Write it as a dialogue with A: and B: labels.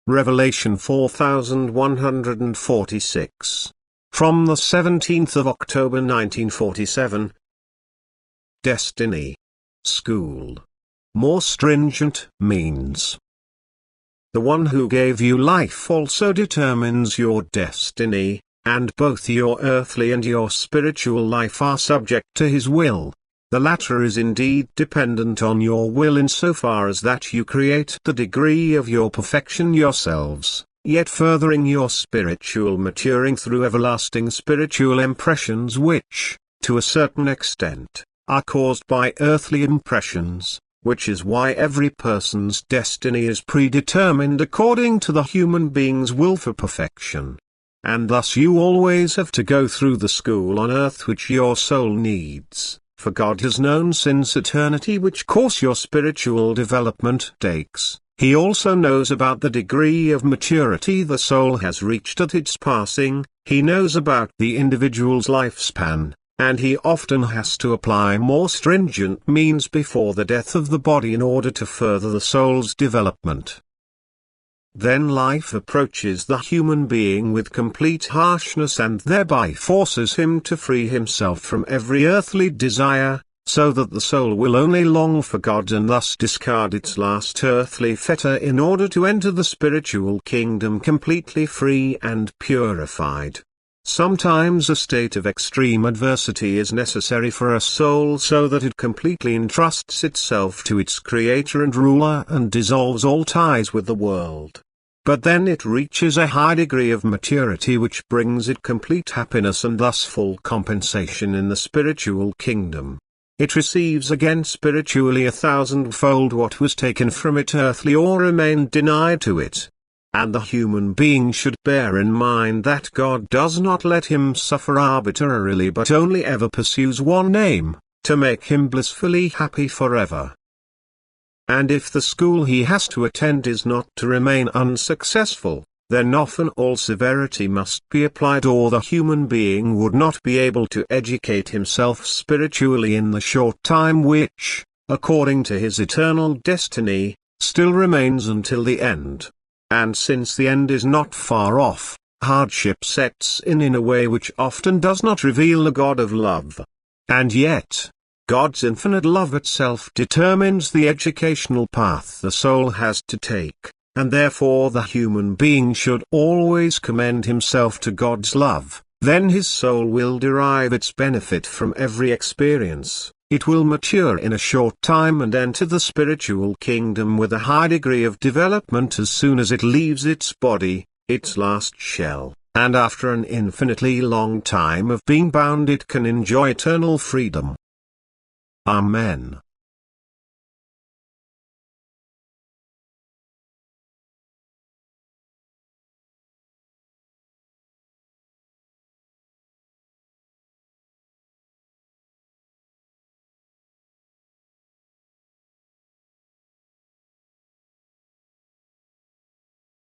A: Revelation 4146. From the 17th of October 1947. Destiny. School. More stringent means. The one who gave you life also determines your destiny, and both your earthly and your spiritual life are subject to his will. The latter is indeed dependent on your will insofar as that you create the degree of your perfection yourselves, yet furthering your spiritual maturing through everlasting spiritual impressions which, to a certain extent, are caused by earthly impressions, which is why every person's destiny is predetermined according to the human being's will for perfection. And thus you always have to go through the school on earth which your soul needs. For God has known since eternity which course your spiritual development takes. He also knows about the degree of maturity the soul has reached at its passing, he knows about the individual's lifespan, and he often has to apply more stringent means before the death of the body in order to further the soul's development. Then life approaches the human being with complete harshness and thereby forces him to free himself from every earthly desire, so that the soul will only long for God and thus discard its last earthly fetter in order to enter the spiritual kingdom completely free and purified. Sometimes a state of extreme adversity is necessary for a soul so that it completely entrusts itself to its Creator and Ruler and dissolves all ties with the world. But then it reaches a high degree of maturity which brings it complete happiness and thus full compensation in the spiritual kingdom. It receives again spiritually 1,000-fold what was taken from it earthly or remained denied to it. And the human being should bear in mind that God does not let him suffer arbitrarily but only ever pursues one aim, to make him blissfully happy forever. And if the school he has to attend is not to remain unsuccessful, then often all severity must be applied or the human being would not be able to educate himself spiritually in the short time which, according to his eternal destiny, still remains until the end. And since the end is not far off, hardship sets in a way which often does not reveal the God of love. And yet, God's infinite love itself determines the educational path the soul has to take, and therefore the human being should always commend himself to God's love, then his soul will derive its benefit from every experience, it will mature in a short time and enter the spiritual kingdom with a high degree of development as soon as it leaves its body, its last shell, and after an infinitely long time of being bound it can enjoy eternal freedom. Amen.